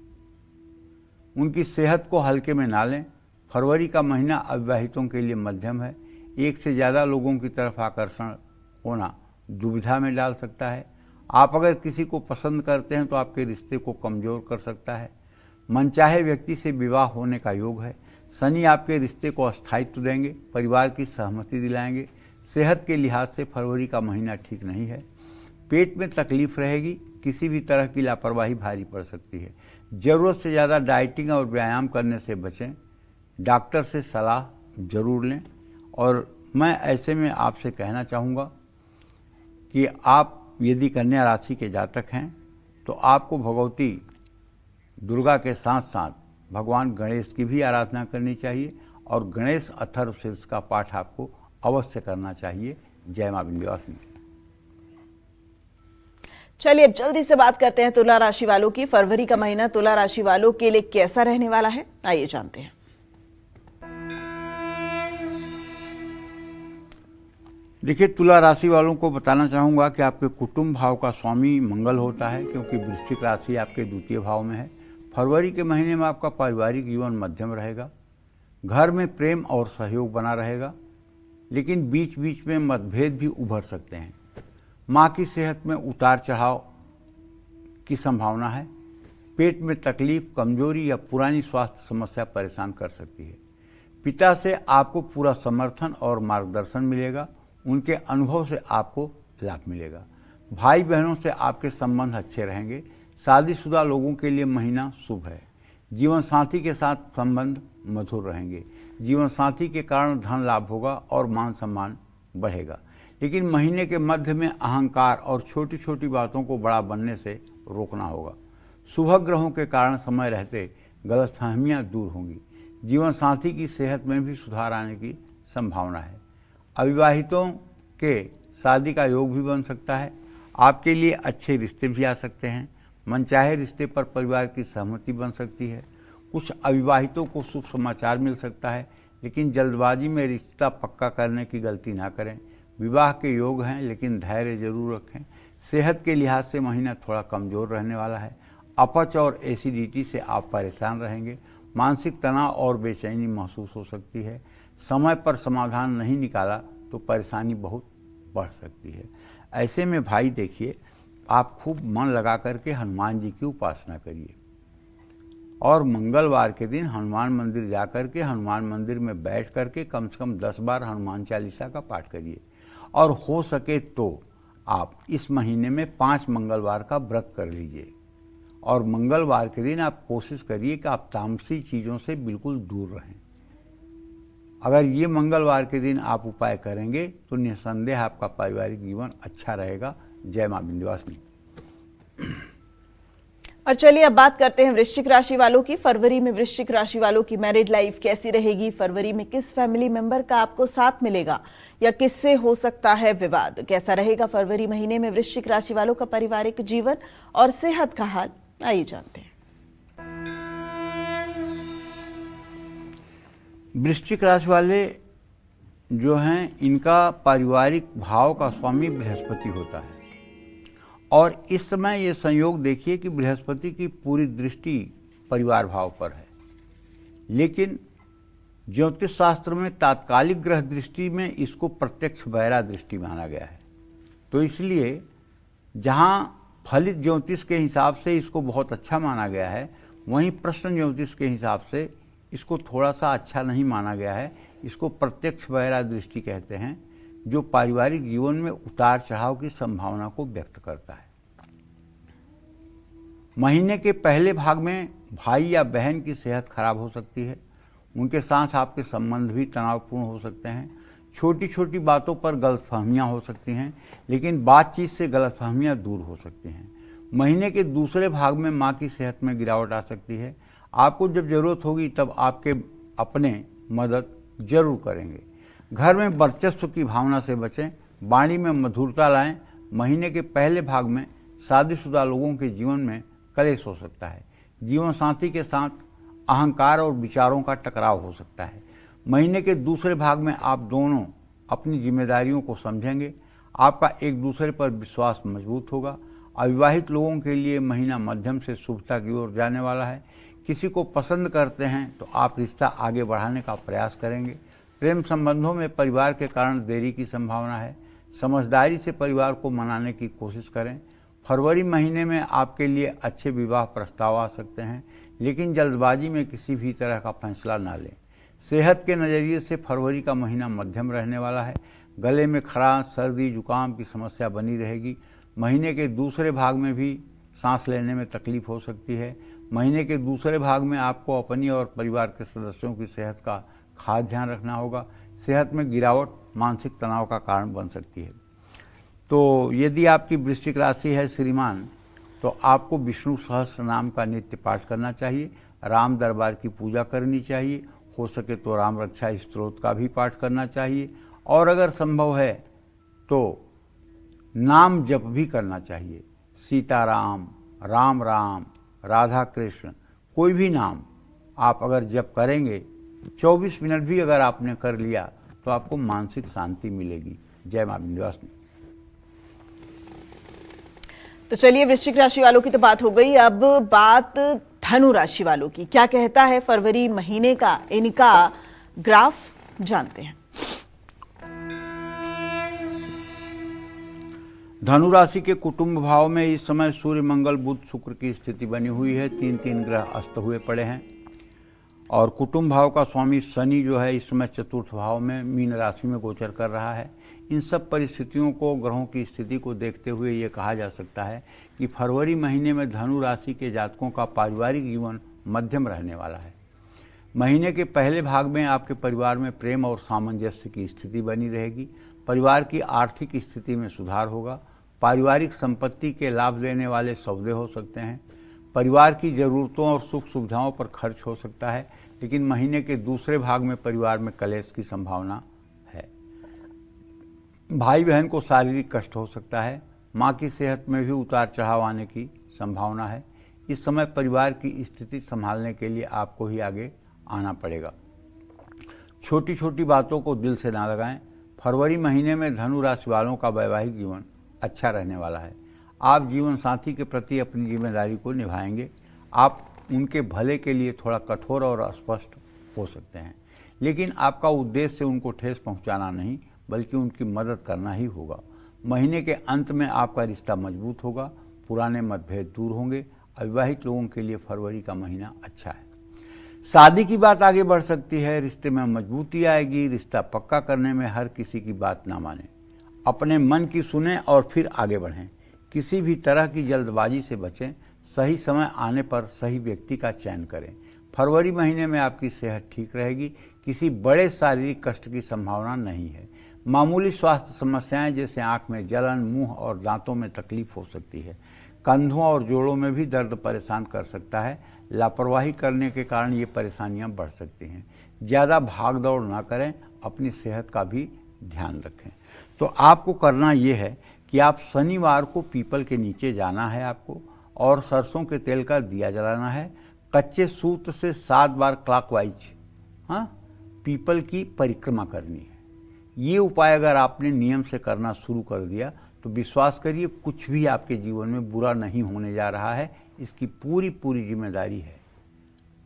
उनकी सेहत को हल्के में ना लें। फरवरी का महीना अविवाहितों के लिए मध्यम है। एक से ज़्यादा लोगों की तरफ आकर्षण होना दुविधा में डाल सकता है। आप अगर किसी को पसंद करते हैं तो आपके रिश्ते को कमज़ोर कर सकता है। मनचाहे व्यक्ति से विवाह होने का योग है। शनि आपके रिश्ते को स्थायित्व देंगे, परिवार की सहमति दिलाएंगे। सेहत के लिहाज से फरवरी का महीना ठीक नहीं है। पेट में तकलीफ रहेगी। किसी भी तरह की लापरवाही भारी पड़ सकती है। ज़रूरत से ज़्यादा डाइटिंग और व्यायाम करने से बचें। डॉक्टर से सलाह जरूर लें। और मैं ऐसे में आपसे कहना चाहूँगा कि आप यदि कन्या राशि के जातक हैं तो आपको भगवती दुर्गा के साथ साथ भगवान गणेश की भी आराधना करनी चाहिए और गणेश अथर्वशीर्ष का पाठ आपको अवश्य करना चाहिए। जय मां विंध्यवासिनी। चलिए अब जल्दी से बात करते हैं तुला राशि वालों की। फरवरी का महीना तुला राशि वालों के लिए कैसा रहने वाला है, आइए जानते हैं। देखिए, तुला राशि वालों को बताना चाहूँगा कि आपके कुटुंब भाव का स्वामी मंगल होता है, क्योंकि वृश्चिक राशि आपके द्वितीय भाव में है। फरवरी के महीने में आपका पारिवारिक जीवन मध्यम रहेगा। घर में प्रेम और सहयोग बना रहेगा, लेकिन बीच बीच में मतभेद भी उभर सकते हैं। माँ की सेहत में उतार चढ़ाव की संभावना है। पेट में तकलीफ, कमजोरी या पुरानी स्वास्थ्य समस्या परेशान कर सकती है। पिता से आपको पूरा समर्थन और मार्गदर्शन मिलेगा। उनके अनुभव से आपको लाभ मिलेगा। भाई बहनों से आपके संबंध अच्छे रहेंगे। शादीशुदा लोगों के लिए महीना शुभ है। जीवन साथी के साथ संबंध मधुर रहेंगे। जीवन साथी के कारण धन लाभ होगा और मान सम्मान बढ़ेगा, लेकिन महीने के मध्य में अहंकार और छोटी छोटी बातों को बड़ा बनने से रोकना होगा। शुभ ग्रहों के कारण समय रहते गलतफहमियां दूर होंगी। जीवन साथी की सेहत में भी सुधार आने की संभावना है। अविवाहितों के शादी का योग भी बन सकता है। आपके लिए अच्छे रिश्ते भी आ सकते हैं। मनचाहे रिश्ते पर परिवार की सहमति बन सकती है। कुछ अविवाहितों को शुभ समाचार मिल सकता है, लेकिन जल्दबाजी में रिश्ता पक्का करने की गलती ना करें। विवाह के योग हैं, लेकिन धैर्य जरूर रखें। सेहत के लिहाज से महीना थोड़ा कमज़ोर रहने वाला है। अपच और एसिडिटी से आप परेशान रहेंगे। मानसिक तनाव और बेचैनी महसूस हो सकती है। समय पर समाधान नहीं निकाला तो परेशानी बहुत बढ़ सकती है। ऐसे में भाई देखिए, आप खूब मन लगा करके हनुमान जी की उपासना करिए और मंगलवार के दिन हनुमान मंदिर जा करके हनुमान मंदिर में बैठ करके कम से कम 10 बार हनुमान चालीसा का पाठ करिए। और हो सके तो आप इस महीने में 5 मंगलवार का व्रत कर लीजिए। और मंगलवार के दिन आप कोशिश करिए कि आप तामसी चीज़ों से बिल्कुल दूर रहें। अगर ये मंगलवार के दिन आप उपाय करेंगे तो निस्संदेह आपका पारिवारिक जीवन अच्छा रहेगा। जय मां विंध्यवासिनी। और चलिए अब बात करते हैं वृश्चिक राशि वालों की। फरवरी में वृश्चिक राशि वालों की मैरिड लाइफ कैसी रहेगी? फरवरी में किस फैमिली मेंबर का आपको साथ मिलेगा या किससे हो सकता है विवाद? कैसा रहेगा फरवरी महीने में वृश्चिक राशि वालों का पारिवारिक जीवन और सेहत का हाल, आइए जानते हैं। वृश्चिक राशि वाले जो हैं, इनका पारिवारिक भाव का स्वामी बृहस्पति होता है और इस समय ये संयोग देखिए कि बृहस्पति की पूरी दृष्टि परिवार भाव पर है, लेकिन ज्योतिष शास्त्र में तात्कालिक ग्रह दृष्टि में इसको प्रत्यक्ष बहरा दृष्टि माना गया है। तो इसलिए जहां फलित ज्योतिष के हिसाब से इसको बहुत अच्छा माना गया है, वहीं प्रश्न ज्योतिष के हिसाब से इसको थोड़ा सा अच्छा नहीं माना गया है। इसको प्रत्यक्ष बहरा दृष्टि कहते हैं, जो पारिवारिक जीवन में उतार चढ़ाव की संभावना को व्यक्त करता है। महीने के पहले भाग में भाई या बहन की सेहत खराब हो सकती है। उनके साथ आपके संबंध भी तनावपूर्ण हो सकते हैं। छोटी छोटी बातों पर गलतफहमियां हो सकती हैं, लेकिन बातचीत से गलतफहमियां दूर हो सकती हैं। महीने के दूसरे भाग में माँ की सेहत में गिरावट आ सकती है। आपको जब जरूरत होगी तब आपके अपने मदद जरूर करेंगे। घर में वर्चस्व की भावना से बचें, वाणी में मधुरता लाएं। महीने के पहले भाग में शादीशुदा लोगों के जीवन में कलेश हो सकता है। जीवन साथी के साथ अहंकार और विचारों का टकराव हो सकता है। महीने के दूसरे भाग में आप दोनों अपनी जिम्मेदारियों को समझेंगे। आपका एक दूसरे पर विश्वास मजबूत होगा। अविवाहित लोगों के लिए महीना मध्यम से शुभता की ओर जाने वाला है। किसी को पसंद करते हैं तो आप रिश्ता आगे बढ़ाने का प्रयास करेंगे। प्रेम संबंधों में परिवार के कारण देरी की संभावना है। समझदारी से परिवार को मनाने की कोशिश करें। फरवरी महीने में आपके लिए अच्छे विवाह प्रस्ताव आ सकते हैं, लेकिन जल्दबाजी में किसी भी तरह का फैसला ना लें। सेहत के नज़रिए से फरवरी का महीना मध्यम रहने वाला है। गले में खराश, सर्दी, जुकाम की समस्या बनी रहेगी। महीने के दूसरे भाग में भी सांस लेने में तकलीफ हो सकती है। महीने के दूसरे भाग में आपको अपनी और परिवार के सदस्यों की सेहत का खास ध्यान रखना होगा। सेहत में गिरावट मानसिक तनाव का कारण बन सकती है। तो यदि आपकी वृश्चिक राशि है श्रीमान, तो आपको विष्णु सहस्त्र नाम का नित्य पाठ करना चाहिए। राम दरबार की पूजा करनी चाहिए। हो सके तो राम रक्षा स्तोत्र का भी पाठ करना चाहिए, और अगर संभव है तो नाम जप भी करना चाहिए। सीताराम, राम राम, राधा कृष्ण, कोई भी नाम आप अगर जप करेंगे, 24 मिनट भी अगर आपने कर लिया तो आपको मानसिक शांति मिलेगी। जय मां विंध्यवासिनी। तो चलिए, वृश्चिक राशि वालों की तो बात हो गई, अब बात धनु राशि वालों की। क्या कहता है फरवरी महीने का इनका ग्राफ जानते हैं। धनु राशि के कुटुंब भाव में इस समय सूर्य, मंगल, बुध, शुक्र की स्थिति बनी हुई है। 3 ग्रह अस्त हुए पड़े हैं, और कुटुंब भाव का स्वामी शनि जो है इस समय चतुर्थ भाव में मीन राशि में गोचर कर रहा है। इन सब परिस्थितियों को, ग्रहों की स्थिति को देखते हुए ये कहा जा सकता है कि फरवरी महीने में धनु राशि के जातकों का पारिवारिक जीवन मध्यम रहने वाला है। महीने के पहले भाग में आपके परिवार में प्रेम और सामंजस्य की स्थिति बनी रहेगी। परिवार की आर्थिक स्थिति में सुधार होगा। पारिवारिक संपत्ति के लाभ लेने वाले सौदे हो सकते हैं। परिवार की जरूरतों और सुख सुविधाओं पर खर्च हो सकता है, लेकिन महीने के दूसरे भाग में परिवार में कलेश की संभावना है। भाई बहन को शारीरिक कष्ट हो सकता है। माँ की सेहत में भी उतार चढ़ाव आने की संभावना है। इस समय परिवार की स्थिति संभालने के लिए आपको ही आगे आना पड़ेगा। छोटी छोटी बातों को दिल से ना लगाएं। फरवरी महीने में धनु राशि वालों का वैवाहिक जीवन अच्छा रहने वाला है। आप जीवन साथी के प्रति अपनी जिम्मेदारी को निभाएंगे। आप उनके भले के लिए थोड़ा कठोर और अस्पष्ट हो सकते हैं, लेकिन आपका उद्देश्य उनको ठेस पहुंचाना नहीं, बल्कि उनकी मदद करना ही होगा। महीने के अंत में आपका रिश्ता मजबूत होगा। पुराने मतभेद दूर होंगे। अविवाहित लोगों के लिए फरवरी का महीना अच्छा है। शादी की बात आगे बढ़ सकती है। रिश्ते में मजबूती आएगी। रिश्ता पक्का करने में हर किसी की बात ना माने। अपने मन की सुने और फिर आगे बढ़ें। किसी भी तरह की जल्दबाजी से बचें। सही समय आने पर सही व्यक्ति का चयन करें। फरवरी महीने में आपकी सेहत ठीक रहेगी। किसी बड़े शारीरिक कष्ट की संभावना नहीं है। मामूली स्वास्थ्य समस्याएं जैसे आंख में जलन, मुंह और दांतों में तकलीफ हो सकती है। कंधों और जोड़ों में भी दर्द परेशान कर सकता है। लापरवाही करने के कारण ये परेशानियां बढ़ सकती हैं। ज़्यादा भाग दौड़ ना करें। अपनी सेहत का भी ध्यान रखें। तो आपको करना ये है कि आप शनिवार को पीपल के नीचे जाना है आपको, और सरसों के तेल का दिया जलाना है। कच्चे सूत्र से 7 बार क्लॉकवाइज पीपल की परिक्रमा करनी है। ये उपाय अगर आपने नियम से करना शुरू कर दिया तो विश्वास करिए, कुछ भी आपके जीवन में बुरा नहीं होने जा रहा है। इसकी पूरी जिम्मेदारी है।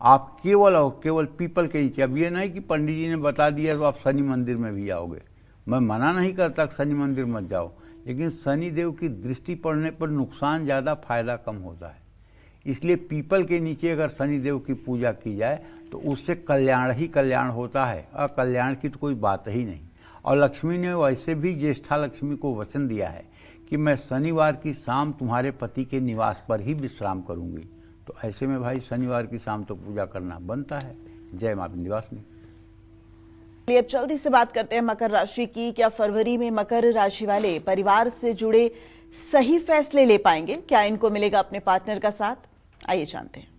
आप केवल और केवल पीपल के नीचे, अब ये नहीं कि पंडित जी ने बता दिया तो आप शनि मंदिर में भी आओगे। मैं मना नहीं करता कि शनि मंदिर मत जाओ, लेकिन शनि देव की दृष्टि पड़ने पर नुकसान ज़्यादा, फायदा कम होता है। इसलिए पीपल के नीचे अगर शनि देव की पूजा की जाए तो उससे कल्याण ही कल्याण होता है। अकल्याण की तो कोई बात ही नहीं। और लक्ष्मी ने वैसे भी ज्येष्ठा लक्ष्मी को वचन दिया है कि मैं शनिवार की शाम तुम्हारे पति के निवास पर ही विश्राम करूंगी। तो ऐसे में भाई शनिवार की शाम तो पूजा करना बनता है। जय मां विंध्यवासिनी। अब जल्दी से बात करते हैं मकर राशि की। क्या फरवरी में मकर राशि वाले परिवार से जुड़े सही फैसले ले पाएंगे? क्या इनको मिलेगा अपने पार्टनर का साथ? आइए जानते हैं।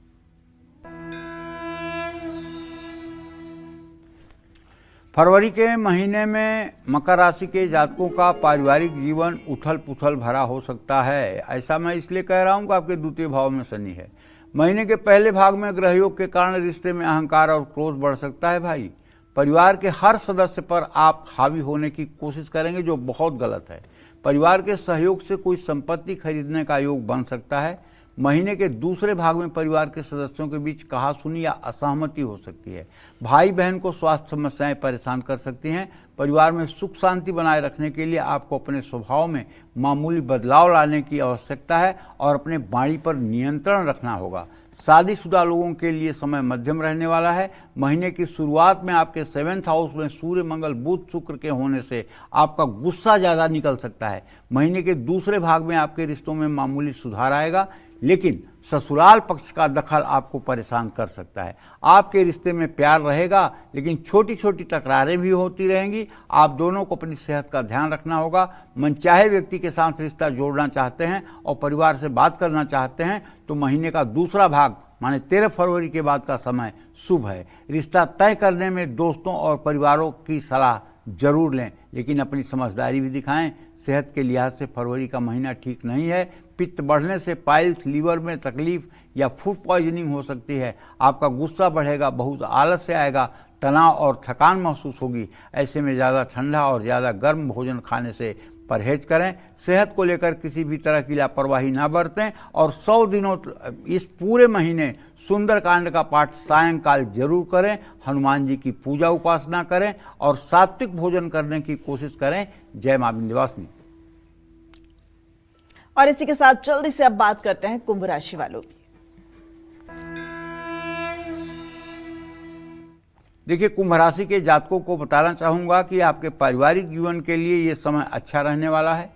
फरवरी के महीने में मकर राशि के जातकों का पारिवारिक जीवन उथल पुथल भरा हो सकता है। ऐसा मैं इसलिए कह रहा हूं कि आपके द्वितीय भाव में शनि है। महीने के पहले भाग में ग्रहयोग के कारण रिश्ते में अहंकार और क्रोध बढ़ सकता है। भाई, परिवार के हर सदस्य पर आप हावी होने की कोशिश करेंगे, जो बहुत गलत है। परिवार के सहयोग से कोई संपत्ति खरीदने का योग बन सकता है। महीने के दूसरे भाग में परिवार के सदस्यों के बीच कहासुनी या असहमति हो सकती है। भाई बहन को स्वास्थ्य समस्याएं परेशान कर सकती हैं। परिवार में सुख शांति बनाए रखने के लिए आपको अपने स्वभाव में मामूली बदलाव लाने की आवश्यकता है और अपने वाणी पर नियंत्रण रखना होगा। शादीशुदा लोगों के लिए समय मध्यम रहने वाला है। महीने की शुरुआत में आपके 7th हाउस में सूर्य मंगल बुध शुक्र के होने से आपका गुस्सा ज्यादा निकल सकता है। महीने के दूसरे भाग में आपके रिश्तों में मामूली सुधार आएगा, लेकिन ससुराल पक्ष का दखल आपको परेशान कर सकता है। आपके रिश्ते में प्यार रहेगा, लेकिन छोटी छोटी तकरारें भी होती रहेंगी। आप दोनों को अपनी सेहत का ध्यान रखना होगा। मनचाहे व्यक्ति के साथ रिश्ता जोड़ना चाहते हैं और परिवार से बात करना चाहते हैं तो महीने का दूसरा भाग माने 13 फरवरी के बाद का समय शुभ है। रिश्ता तय करने में दोस्तों और परिवारों की सलाह जरूर लें, लेकिन अपनी समझदारी भी दिखाएं। सेहत के लिहाज से फरवरी का महीना ठीक नहीं है। पित्त बढ़ने से पाइल्स, लीवर में तकलीफ या फूड पॉइजनिंग हो सकती है। आपका गुस्सा बढ़ेगा, बहुत आलस्य आएगा, तनाव और थकान महसूस होगी। ऐसे में ज़्यादा ठंडा और ज़्यादा गर्म भोजन खाने से परहेज करें। सेहत को लेकर किसी भी तरह की लापरवाही ना बरतें और 100 दिनों इस पूरे महीने सुंदरकांड का पाठ सायंकाल जरूर करें। हनुमान जी की पूजा उपासना करें और सात्विक भोजन करने की कोशिश करें। जय मां विंध्यवासिनी। और इसी के साथ जल्दी से अब बात करते हैं कुंभ राशि वालों की। देखिए, कुंभ राशि के जातकों को बताना चाहूंगा कि आपके पारिवारिक जीवन के लिए ये समय अच्छा रहने वाला है,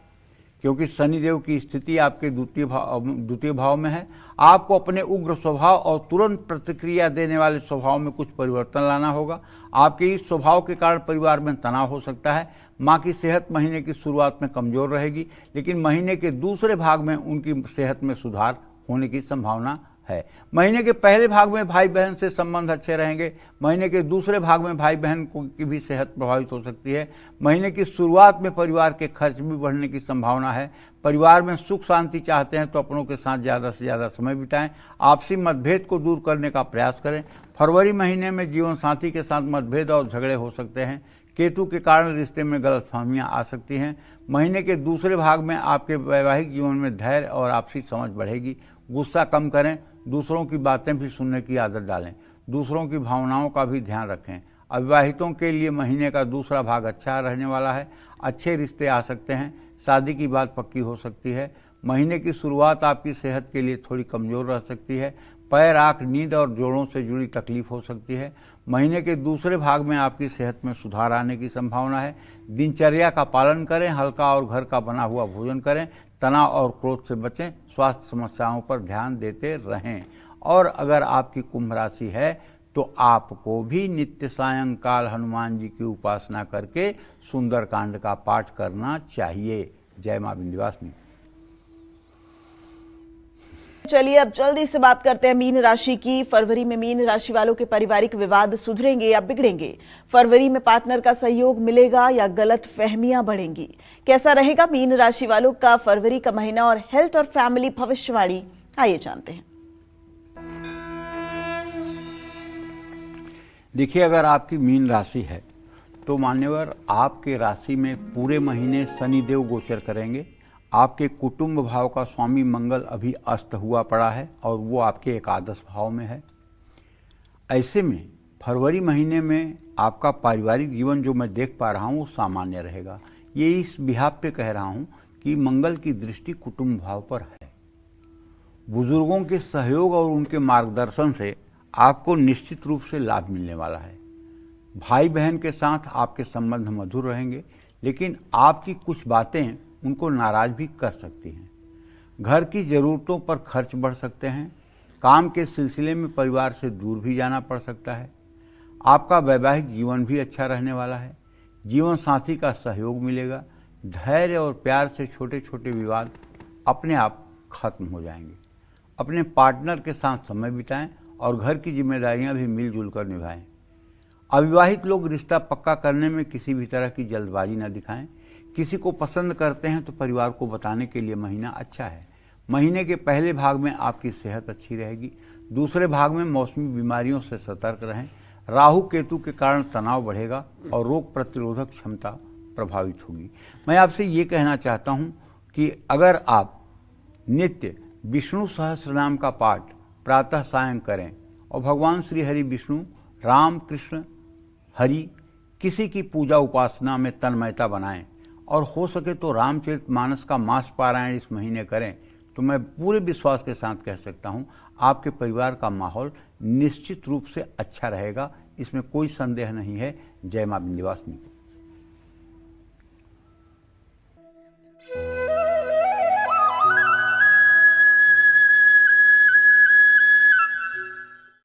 क्योंकि शनिदेव की स्थिति आपके द्वितीय भाव में है। आपको अपने उग्र स्वभाव और तुरंत प्रतिक्रिया देने वाले स्वभाव में कुछ परिवर्तन लाना होगा। आपके इस स्वभाव के कारण परिवार में तनाव हो सकता है। माँ की सेहत महीने की शुरुआत में कमजोर रहेगी, लेकिन महीने के दूसरे भाग में उनकी सेहत में सुधार होने की संभावना है। महीने के पहले भाग में भाई बहन से संबंध अच्छे रहेंगे। महीने के दूसरे भाग में भाई बहन की भी सेहत प्रभावित हो सकती है। महीने की शुरुआत में परिवार के खर्च भी बढ़ने की संभावना है। परिवार में सुख शांति चाहते हैं तो अपनों के साथ ज़्यादा से ज़्यादा समय बिताएं। आपसी मतभेद को दूर करने का प्रयास करें। फरवरी महीने में जीवन साथी के साथ मतभेद और झगड़े हो सकते हैं। केतु के कारण रिश्ते में गलतफहमियां आ सकती हैं। महीने के दूसरे भाग में आपके वैवाहिक जीवन में धैर्य और आपसी समझ बढ़ेगी। गुस्सा कम करें। दूसरों की बातें भी सुनने की आदत डालें। दूसरों की भावनाओं का भी ध्यान रखें। अविवाहितों के लिए महीने का दूसरा भाग अच्छा रहने वाला है। अच्छे रिश्ते आ सकते हैं। शादी की बात पक्की हो सकती है। महीने की शुरुआत आपकी सेहत के लिए थोड़ी कमजोर रह सकती है। पैर, आंख, नींद और जोड़ों से जुड़ी तकलीफ हो सकती है। महीने के दूसरे भाग में आपकी सेहत में सुधार आने की संभावना है। दिनचर्या का पालन करें। हल्का और घर का बना हुआ भोजन करें। तनाव और क्रोध से बचें। स्वास्थ्य समस्याओं पर ध्यान देते रहें। और अगर आपकी कुंभ राशि है तो आपको भी नित्य सायंकाल हनुमान जी की उपासना करके सुंदरकांड का पाठ करना चाहिए। जय मां विंध्यवासिनी। चलिए अब जल्दी से बात करते हैं मीन राशि की। फरवरी में मीन राशि वालों के पारिवारिक विवाद सुधरेंगे या बिगड़ेंगे? फरवरी में पार्टनर का सहयोग मिलेगा या गलत फहमियां बढ़ेंगी? कैसा रहेगा मीन राशि वालों का फरवरी का महीना और हेल्थ और फैमिली भविष्यवाणी? आइए जानते हैं। देखिए, अगर आपकी मीन राशि है तो मान्यवर आपके राशि में पूरे महीने शनिदेव गोचर करेंगे। आपके कुटुंब भाव का स्वामी मंगल अभी अस्त हुआ पड़ा है और वो आपके एकादश भाव में है। ऐसे में फरवरी महीने में आपका पारिवारिक जीवन जो मैं देख पा रहा हूँ वो सामान्य रहेगा। ये इस बिहाफ पे कह रहा हूँ कि मंगल की दृष्टि कुटुंब भाव पर है। बुजुर्गों के सहयोग और उनके मार्गदर्शन से आपको निश्चित रूप से लाभ मिलने वाला है। भाई बहन के साथ आपके संबंध मधुर रहेंगे, लेकिन आपकी कुछ बातें उनको नाराज भी कर सकती हैं। घर की ज़रूरतों पर खर्च बढ़ सकते हैं। काम के सिलसिले में परिवार से दूर भी जाना पड़ सकता है। आपका वैवाहिक जीवन भी अच्छा रहने वाला है। जीवन साथी का सहयोग मिलेगा। धैर्य और प्यार से छोटे छोटे विवाद अपने आप खत्म हो जाएंगे। अपने पार्टनर के साथ समय बिताएं और घर की जिम्मेदारियां भी मिलजुल कर निभाएं। अविवाहित लोग रिश्ता पक्का करने में किसी भी तरह की जल्दबाजी न दिखाएं। किसी को पसंद करते हैं तो परिवार को बताने के लिए महीना अच्छा है। महीने के पहले भाग में आपकी सेहत अच्छी रहेगी। दूसरे भाग में मौसमी बीमारियों से सतर्क रहें। राहु केतु के कारण तनाव बढ़ेगा और रोग प्रतिरोधक क्षमता प्रभावित होगी। मैं आपसे ये कहना चाहता हूँ कि अगर आप नित्य विष्णु सहस्रनाम का पाठ प्रातः सायं करें और भगवान श्री हरि विष्णु राम कृष्ण हरि किसी की पूजा उपासना में तन्मयता बनाएं और हो सके तो रामचरितमानस का मास पारायण इस महीने करें, तो मैं पूरे विश्वास के साथ कह सकता हूं आपके परिवार का माहौल निश्चित रूप से अच्छा रहेगा। इसमें कोई संदेह नहीं है। जय मां विंध्यवासिनी।